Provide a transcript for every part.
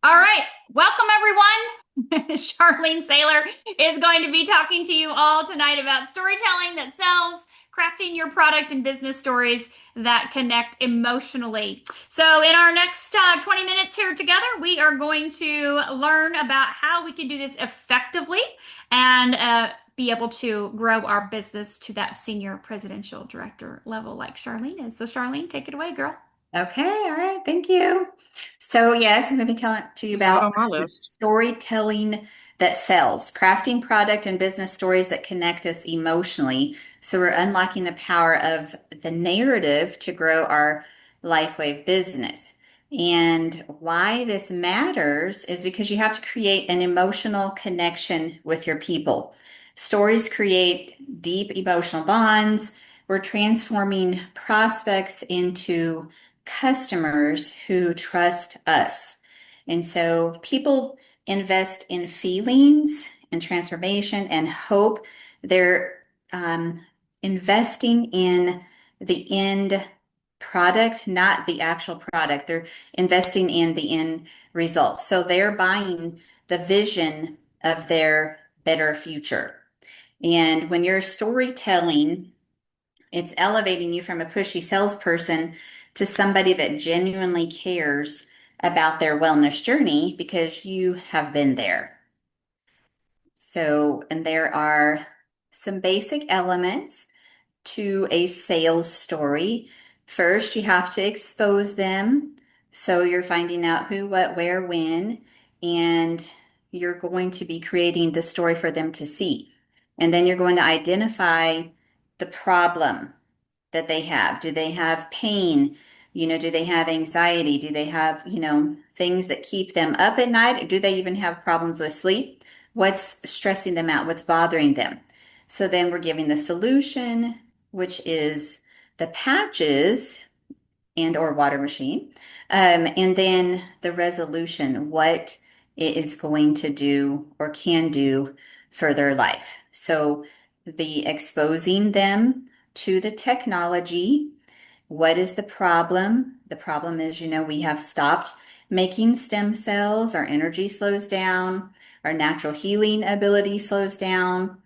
All right, welcome everyone. Charlene Sailor is going to be talking to you all tonight about storytelling that sells, crafting your product and business stories that connect emotionally. So, in our next 20 minutes here together, we are going to learn about how we can do this effectively and be able to grow our business to that senior presidential director level like Charlene is. So, Charlene, take it away, girl. Okay, all right, thank you. So, yes, I'm going to be telling to you It's not about on my list. storytelling that sells, crafting product and business stories that connect us emotionally. So, we're unlocking the power of the narrative to grow our LifeWave business. And why this matters is because you have to create an emotional connection with your people. Stories create deep emotional bonds. We're transforming prospects into customers who trust us. And so people invest in feelings and transformation and hope. They're investing in the end product, not the actual product. They're investing in the end result. So they're buying the vision of their better future. And when you're storytelling, it's elevating you from a pushy salesperson to somebody that genuinely cares about their wellness journey because you have been there. So, and there are some basic elements to a sales story. First, you have to expose them. So you're finding out who, what, where, when, and you're going to be creating the story for them to see. And then you're going to identify the problem that they have. Do they have pain? Do they have anxiety? Do they have, things that keep them up at night? Do they even have problems with sleep? What's stressing them out? What's bothering them? So then we're giving the solution, which is the patches and or water machine. And then the resolution, what it is going to do or can do for their life. So the exposing them to the technology. What is the problem? The problem is, we have stopped making stem cells, our energy slows down, our natural healing ability slows down,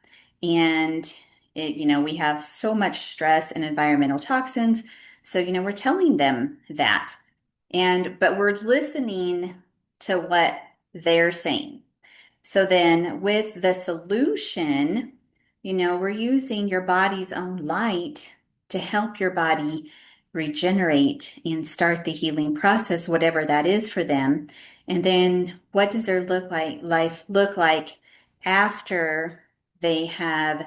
and we have so much stress and environmental toxins. So, we're telling them that. But we're listening to what they're saying. So then with the solution, we're using your body's own light to help your body regenerate and start the healing process, whatever that is for them. And then what does their life look like after they have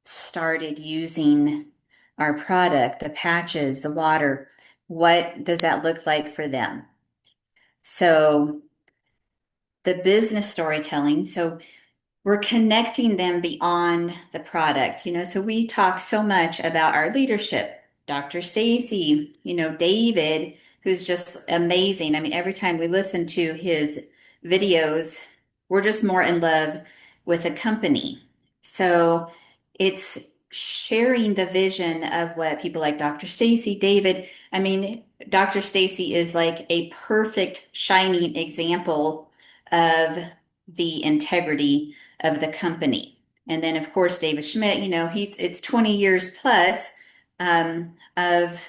started using our product, the patches, the water? What does that look like for them? So the business storytelling. So we're connecting them beyond the product. So we talk so much about our leadership. Dr. Stacy, David, who's just amazing. I mean, every time we listen to his videos, we're just more in love with the company. So it's sharing the vision of what people like Dr. Stacy, David. I mean, Dr. Stacy is like a perfect shining example of the integrity of the company. And then, of course, David Schmidt, it's 20 years plus of,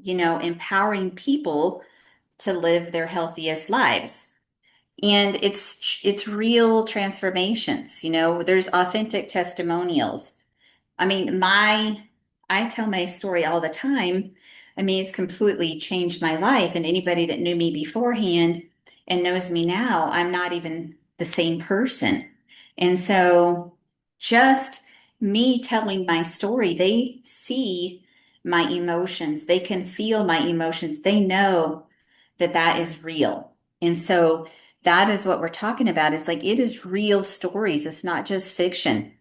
empowering people to live their healthiest lives. And it's real transformations, there's authentic testimonials. I mean, I tell my story all the time. I mean, it's completely changed my life. And anybody that knew me beforehand and knows me now, I'm not even the same person. And so just me telling my story, they see my emotions. They can feel my emotions. They know that that is real. And so that is what we're talking about. It's like it is real stories. It's not just fiction.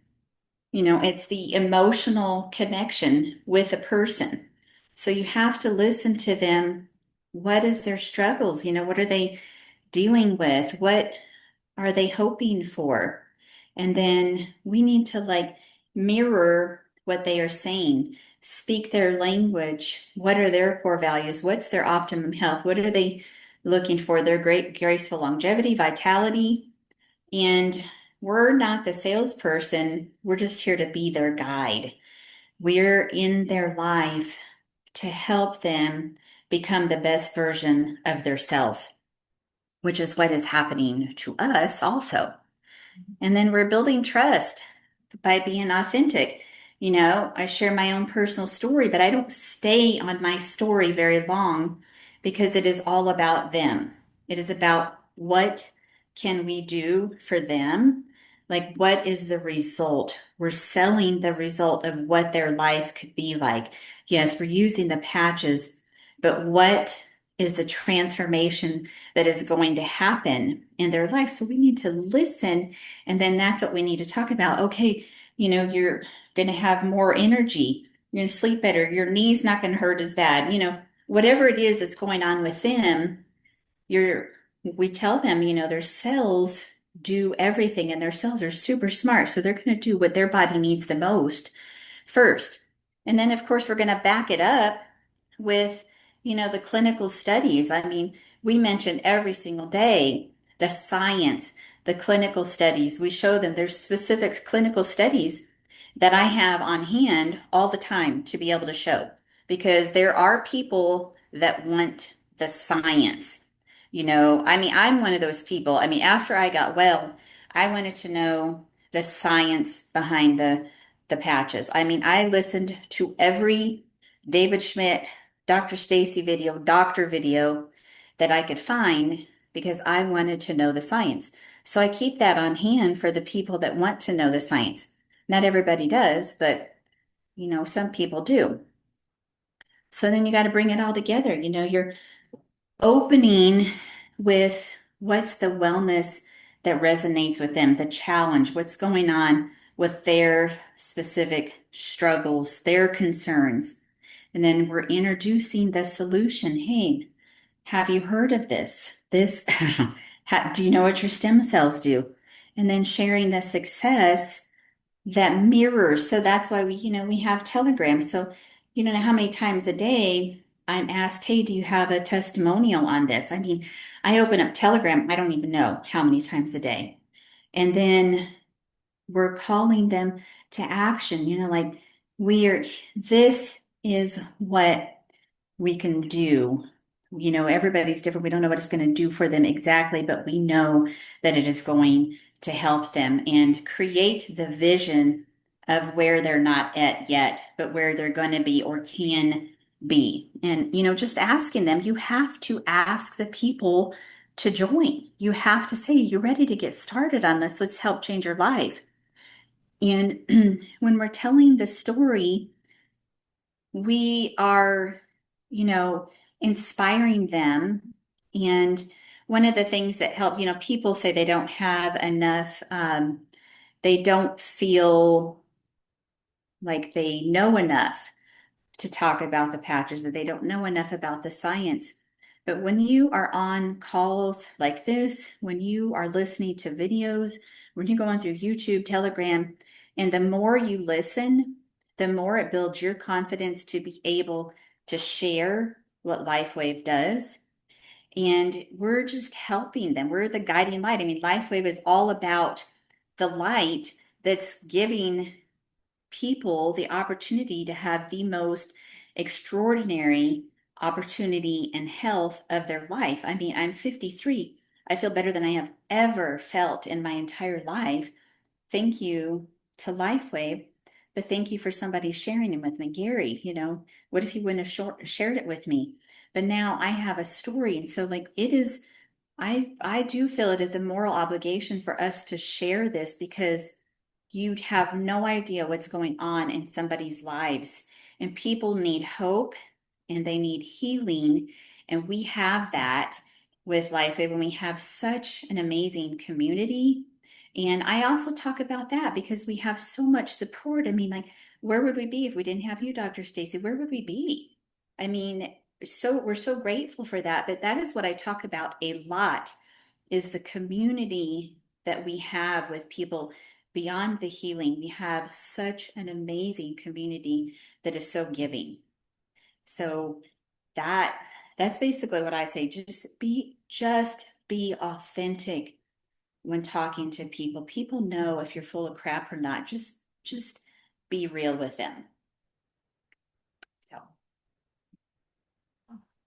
It's the emotional connection with a person. So you have to listen to them. What is their struggles? What are they dealing with? What are they hoping for? And then we need to like mirror what they are saying, speak their language. What are their core values? What's their optimum health? What are they looking for their great graceful longevity, vitality. And we're not the salesperson. We're just here to be their guide. We're in their life to help them become the best version of their self, which is what is happening to us also. And then we're building trust by being authentic. I share my own personal story, but I don't stay on my story very long because it is all about them. It is about what can we do for them? Like, what is the result? We're selling the result of what their life could be like. Yes, we're using the patches, but what is the transformation that is going to happen in their life? So we need to listen, and then that's what we need to talk about. Okay, you're going to have more energy. You're going to sleep better. Your knee's not going to hurt as bad. Whatever it is that's going on with them, you're, we tell them, their cells do everything and their cells are super smart. So they're going to do what their body needs the most first. And then, of course, we're going to back it up with, the clinical studies. I mean, we mention every single day the science, the clinical studies. We show them there's specific clinical studies that I have on hand all the time to be able to show because there are people that want the science. I mean, I'm one of those people. I mean, after I got well, I wanted to know the science behind the patches. I mean, I listened to every David Schmidt, Dr. Stacy video, doctor video that I could find because I wanted to know the science. So I keep that on hand for the people that want to know the science. Not everybody does, but some people do. So then you got to bring it all together. You're opening with what's the wellness that resonates with them, the challenge, what's going on with their specific struggles, their concerns. And then we're introducing the solution. Hey, have you heard of this? Do you know what your stem cells do? And then sharing the success that mirrors. So that's why we have telegrams. So you don't know how many times a day I'm asked, hey, do you have a testimonial on this? I mean, I open up Telegram, I don't even know how many times a day. And then we're calling them to action, like this is what we can do. Everybody's different. We don't know what it's going to do for them exactly, but we know that it is going to help them and create the vision of where they're not at yet, but where they're going to be or can be. And, just asking them, you have to ask the people to join. You have to say, you're ready to get started on this. Let's help change your life. And when we're telling the story, we are, you know, inspiring them. And one of the things that help, people say they don't have enough, they don't feel like they know enough to talk about the patches, that they don't know enough about the science. But when you are on calls like this, when you are listening to videos, when you're going through YouTube, Telegram, and the more you listen, the more it builds your confidence to be able to share what LifeWave does. And we're just helping them. We're the guiding light. I mean, LifeWave is all about the light that's giving people the opportunity to have the most extraordinary opportunity and health of their life. I mean, I'm 53. I feel better than I have ever felt in my entire life. Thank you to LifeWave, but thank you for somebody sharing it with me. Gary, what if he wouldn't have shared it with me? But now I have a story. And so like it is, I do feel it is a moral obligation for us to share this because you'd have no idea what's going on in somebody's lives. And people need hope and they need healing. And we have that with LifeWave, and we have such an amazing community. And I also talk about that because we have so much support. I mean, like, where would we be if we didn't have you, Dr. Stacy? Where would we be? I mean, so we're so grateful for that. But that is what I talk about a lot is the community that we have with people beyond the healing. We have such an amazing community that is so giving. So that That's basically what I say. Just be authentic when talking to people. People know if you're full of crap or not. Just be real with them. So,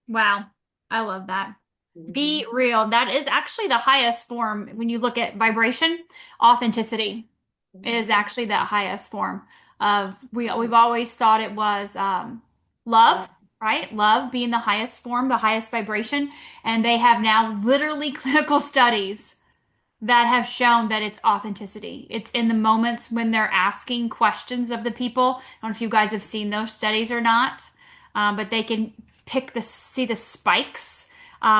Wow. I love that. Be mhm. real. That is actually the highest form when you look at vibration. Authenticity is actually that highest form of we've always thought it was love, Love. right? Love being the highest form, the highest vibration, and they have now literally clinical studies that have shown that it's authenticity. It's in the moments when they're asking questions of the people. I don't know if you guys have seen those studies or not, but they can see the spikes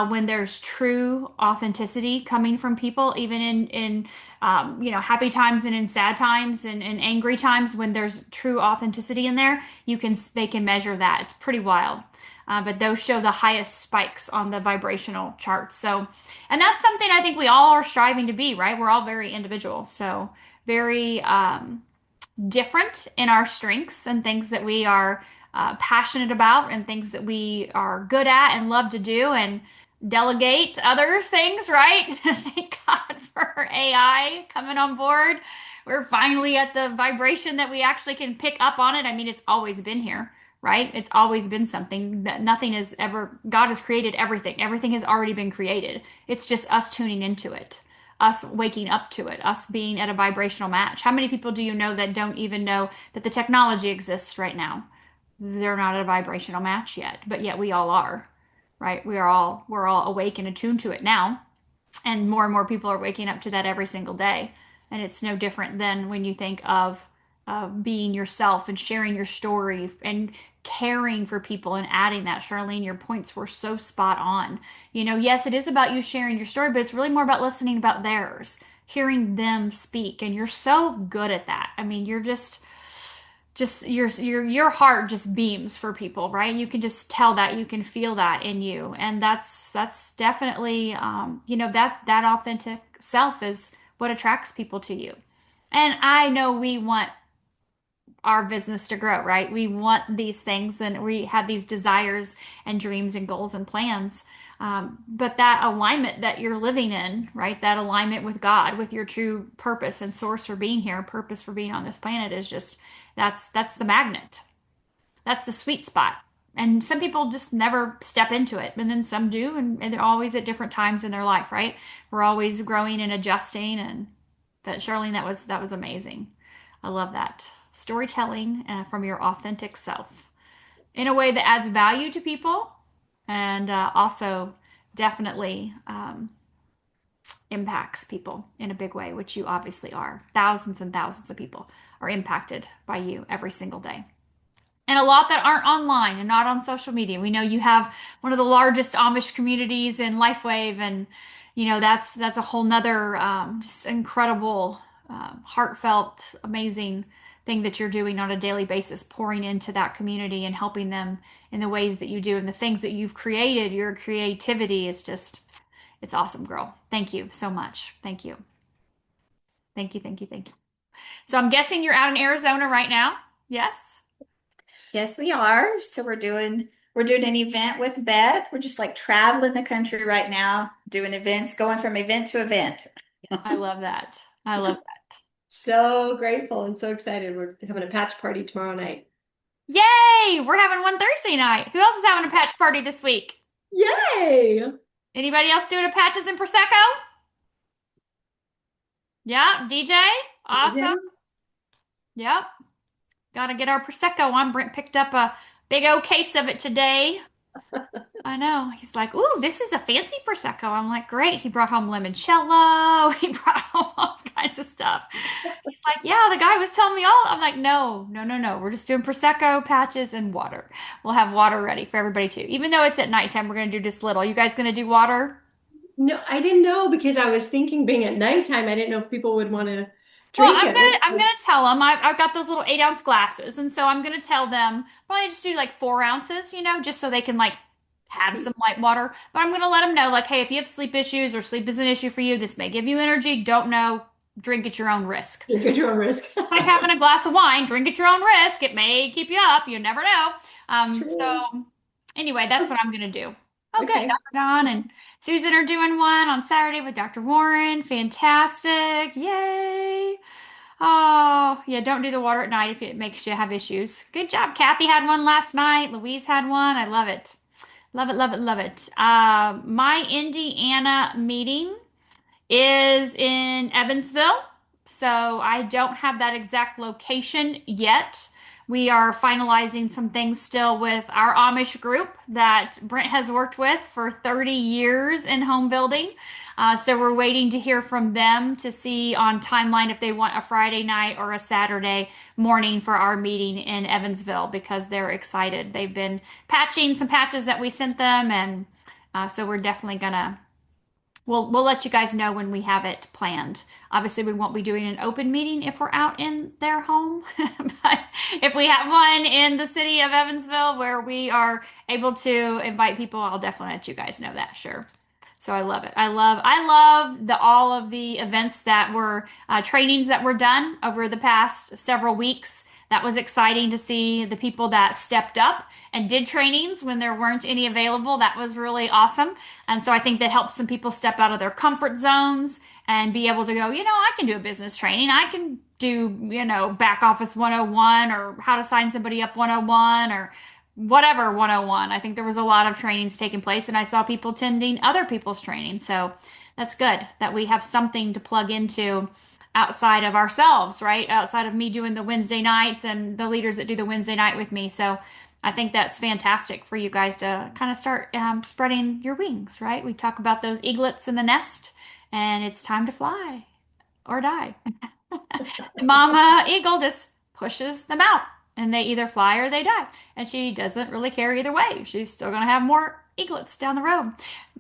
when there's true authenticity coming from people, even in happy times and in sad times and angry times. When there's true authenticity in there, they can measure that. It's pretty wild. But those show the highest spikes on the vibrational charts. So, and that's something I think we all are striving to be, right? We're all very individual. So, very different in our strengths and things that we are passionate about and things that we are good at and love to do and delegate other things, right? Thank God for AI coming on board. We're finally at the vibration that we actually can pick up on it. I mean, it's always been here, right? It's always been something that nothing has ever, God has created everything. Everything has already been created. It's just us tuning into it, us waking up to it, us being at a vibrational match. How many people do you know that don't even know that the technology exists right now? They're not at a vibrational match yet, but yet we all are, right? We're all awake and attuned to it now, and more people are waking up to that every single day. And it's no different than when you think of being yourself and sharing your story and caring for people and adding that. Charlene, your points were so spot on. Yes, it is about you sharing your story, but it's really more about listening about theirs, hearing them speak. And you're so good at that. I mean, you're just your heart just beams for people, right? You can just tell that, you can feel that in you, and that's definitely that authentic self is what attracts people to you. And I know we want our business to grow, right? We want these things and we have these desires and dreams and goals and plans. But that alignment that you're living in, right? That alignment with God, with your true purpose and source for being here, purpose for being on this planet is just that's the magnet. That's the sweet spot. And some people just never step into it, and then some do, and they're always at different times in their life, right? We're always growing and adjusting, and but Charlene, that was amazing. I love that storytelling from your authentic self in a way that adds value to people, and also definitely impacts people in a big way, which you obviously are. Thousands and thousands of people are impacted by you every single day, and a lot that aren't online and not on social media. We know you have one of the largest Amish communities in LifeWave, and that's a whole nother just incredible, heartfelt, amazing thing that you're doing on a daily basis, pouring into that community and helping them in the ways that you do and the things that you've created. Your creativity is just, it's awesome, girl. Thank you so much. Thank you. Thank you. Thank you. Thank you. So I'm guessing you're out in Arizona right now. Yes? Yes, we are. So we're doing an event with Beth. We're just like traveling the country right now, doing events, going from event to event. I love that. I love that. So grateful and so excited. We're having a patch party tomorrow night. Yay! We're having one Thursday night. Who else is having a patch party this week? Yay! Anybody else doing a patches and Prosecco? Yeah, DJ? Awesome. Yeah. Yep. Gotta get our Prosecco on. Brent picked up a big old case of it today. I know. He's like, ooh, this is a fancy Prosecco. I'm like, great. He brought home limoncello. He brought home all kinds of stuff. He's like, yeah, the guy was telling me all. I'm like, no, no, no, no. We're just doing Prosecco, patches, and water. We'll have water ready for everybody too. Even though it's at nighttime, we're gonna do just little. You guys gonna do water? No, I didn't know because I was thinking being at nighttime, I didn't know if people would want to Well, drink I'm it. gonna I'm gonna tell them I've got those little 8 ounce glasses, and so I'm gonna tell them probably just do like 4 ounces, just so they can like have some light water. But I'm gonna let them know like, hey, if you have sleep issues or sleep is an issue for you, this may give you energy. Don't know, drink at your own risk. Drink at your own risk. Like having a glass of wine, drink at your own risk. It may keep you up. You never know. True. So anyway, that's what I'm gonna do. Oh, good. Okay. Dr. Don and Susan are doing one on Saturday with Dr. Warren. Fantastic. Yay. Oh, yeah, don't do the water at night if it makes you have issues. Good job. Kathy had one last night. Louise had one. I love it. Love it, love it, love it. My Indiana meeting is in Evansville. So I don't have that exact location yet. We are finalizing some things still with our Amish group that Brent has worked with for 30 years in home building. So we're waiting to hear from them to see on timeline if they want a Friday night or a Saturday morning for our meeting in Evansville because they're excited. They've been patching some patches that we sent them, and so we're definitely gonna we'll let you guys know when we have it planned. Obviously, we won't be doing an open meeting if we're out in their home, but if we have one in the city of Evansville where we are able to invite people, I'll definitely let you guys know that, sure. So I love it. I love all of the events that were trainings that were done over the past several weeks. That was exciting to see the people that stepped up and did trainings when there weren't any available. That was really awesome. And so I think that helps some people step out of their comfort zones and be able to go, I can do a business training. I can do, back office 101 or how to sign somebody up 101 or whatever 101. I think there was a lot of trainings taking place and I saw people attending other people's training. So that's good that we have something to plug into outside of ourselves, right? Outside of me doing the Wednesday nights and the leaders that do the Wednesday night with me. So I think that's fantastic for you guys to kind of start spreading your wings, right? We talk about those eaglets in the nest, and it's time to fly or die. The mama eagle just pushes them out, and they either fly or they die. And she doesn't really care either way. She's still going to have more eaglets down the road.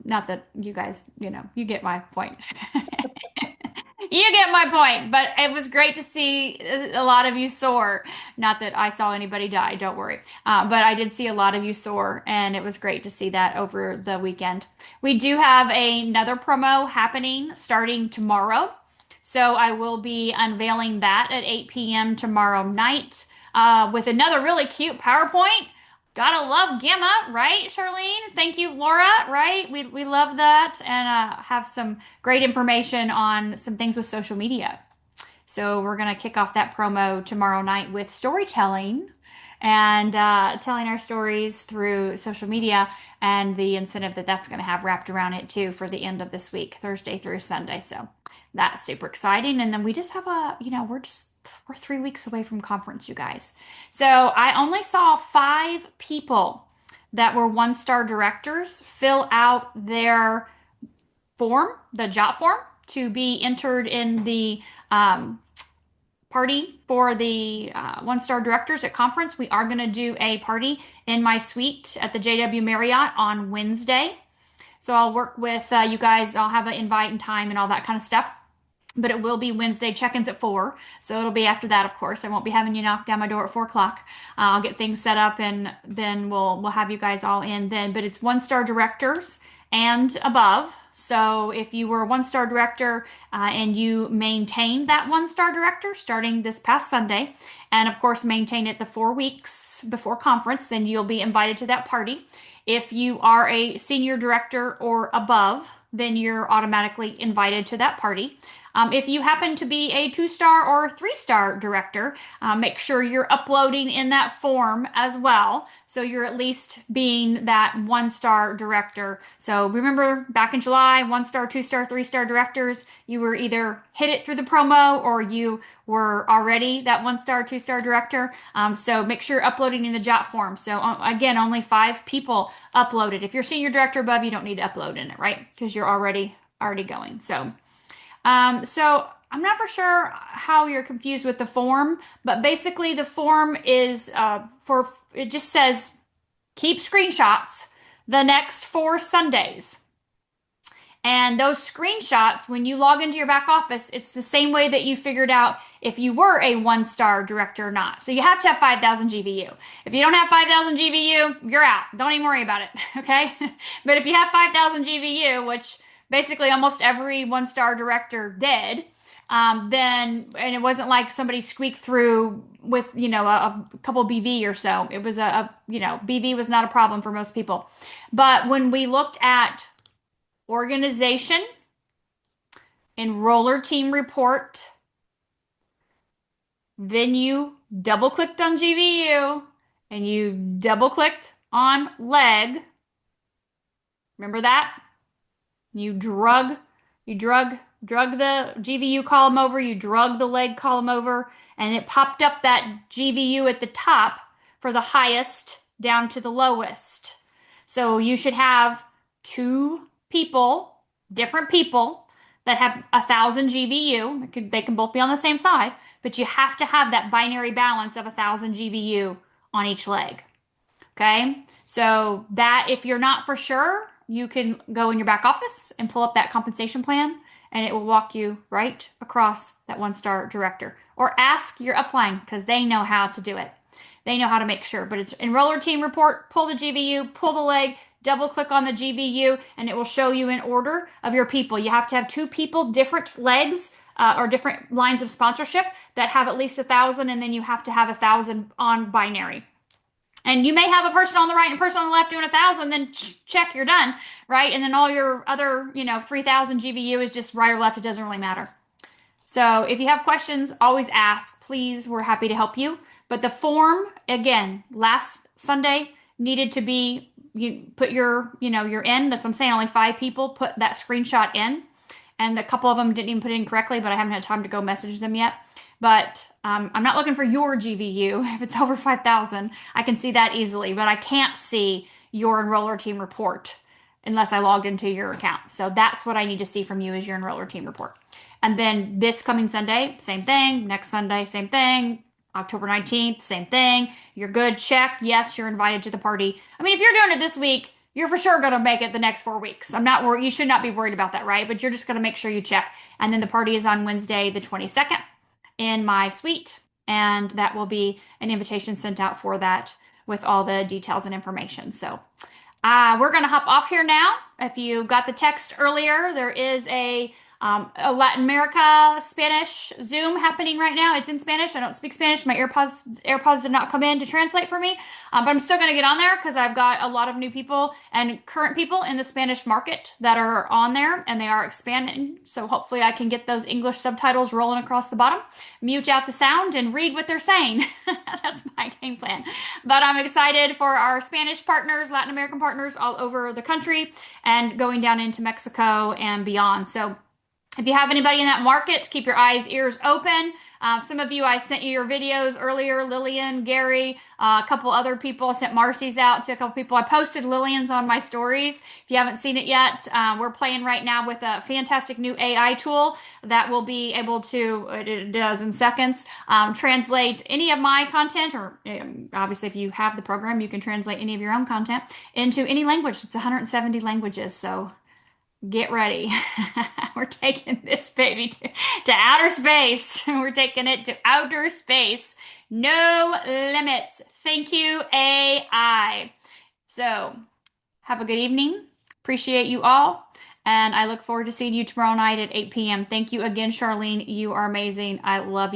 Not that you guys, you get my point. You get my point, but it was great to see a lot of you soar. Not that I saw anybody die, don't worry. But I did see a lot of you soar, and it was great to see that over the weekend. We do have another promo happening starting tomorrow. So I will be unveiling that at 8 p.m. tomorrow night with another really cute PowerPoint. Gotta love Gamma, right, Charlene? Thank you, Laura, right? We love that and have some great information on some things with social media. So we're going to kick off that promo tomorrow night with storytelling and telling our stories through social media and the incentive that that's going to have wrapped around it too for the end of this week, Thursday through Sunday. So that's super exciting. And then we just have we're 3 weeks away from conference, you guys. So I only saw 5 people that were 1-star directors fill out their form, the JOT form, to be entered in the party for the 1-star directors at conference. We are going to do a party in my suite at the JW Marriott on Wednesday. So I'll work with you guys. I'll have an invite and time and all that kind of stuff. But it will be Wednesday check-ins at 4. So it'll be after that, of course. I won't be having you knock down my door at 4 o'clock. I'll get things set up and then we'll have you guys all in then. But it's 1-star directors and above. So if you were a 1-star director and you maintained that 1-star director starting this past Sunday, and of course maintain it the 4 weeks before conference, then you'll be invited to that party. If you are a senior director or above, then you're automatically invited to that party. If you happen to be a 2-star or 3-star director, make sure you're uploading in that form as well. So you're at least being that 1-star director. So remember back in July, 1-star, 2-star, 3-star directors, you were either hit it through the promo or you were already that 1-star, 2-star director. So make sure you're uploading in the JOT form. So again, only 5 people uploaded. If you're senior director above, you don't need to upload in it, right? Because you're already going. So I'm not for sure how you're confused with the form, but basically the form is it just says keep screenshots the next 4 Sundays. And those screenshots, when you log into your back office, it's the same way that you figured out if you were a 1-star director or not. So you have to have 5,000 GVU. If you don't have 5,000 GVU, you're out. Don't even worry about it, okay? But if you have 5,000 GVU, which basically almost every 1-star director did, then, and it wasn't like somebody squeaked through with, a couple BV or so. It was BV was not a problem for most people. But when we looked at organization, enroller team report, then you double clicked on GVU and you double clicked on leg. Remember that? You drug the GVU column over, you drug the leg column over, and it popped up that GVU at the top for the highest down to the lowest. So you should have two people, different people, that have 1,000 GVU. They can both be on the same side, but you have to have that binary balance of 1,000 GVU on each leg. Okay? So that, if you're not for sure, you can go in your back office and pull up that compensation plan, and it will walk you right across that one-star director. Or ask your upline, because they know how to do it. They know how to make sure. But it's enroller team report, pull the GVU, pull the leg, double click on the GVU, and it will show you in order of your people. You have to have two people, different legs, or different lines of sponsorship that have at least 1,000, and then you have to have 1,000 on binary. And you may have a person on the right and a person on the left doing 1,000, then check, you're done, right? And then all your other, 3,000 GVU is just right or left. It doesn't really matter. So if you have questions, always ask. Please, we're happy to help you. But the form, again, last Sunday needed to be, you put your in. That's what I'm saying. Only 5 people put that screenshot in. And a couple of them didn't even put it in correctly, but I haven't had time to go message them yet. But I'm not looking for your GVU. If it's over 5,000, I can see that easily, but I can't see your enroller team report unless I logged into your account. So that's what I need to see from you is your enroller team report. And then this coming Sunday, same thing. Next Sunday, same thing. October 19th, same thing. You're good. Check. Yes, you're invited to the party. I mean, if you're doing it this week, you're for sure going to make it the next 4 weeks. I'm not worried. You should not be worried about that, right? But you're just going to make sure you check. And then the party is on Wednesday, the 22nd in my suite. And that will be an invitation sent out for that with all the details and information. So we're going to hop off here now. If you got the text earlier, there is a Latin America Spanish Zoom happening right now. It's in Spanish. I don't speak Spanish. My AirPods did not come in to translate for me, but I'm still going to get on there because I've got a lot of new people and current people in the Spanish market that are on there, and they are expanding. So hopefully I can get those English subtitles rolling across the bottom, mute out the sound, and read what they're saying. That's my game plan. But I'm excited for our Spanish partners, Latin American partners all over the country, and going down into Mexico and beyond. So if you have anybody in that market, keep your eyes, ears open. Some of you, I sent you your videos earlier, Lillian, Gary, a couple other people. I sent Marcy's out to a couple people. I posted Lillian's on my stories. If you haven't seen it yet, we're playing right now with a fantastic new AI tool that will be able to, it does in seconds, translate any of my content, or obviously if you have the program, you can translate any of your own content into any language. It's 170 languages, so get ready. We're taking this baby to outer space. We're taking it to outer space. No limits. Thank you, AI. So, have a good evening. Appreciate you all. And I look forward to seeing you tomorrow night at 8 p.m. Thank you again, Charlene. You are amazing. I love you.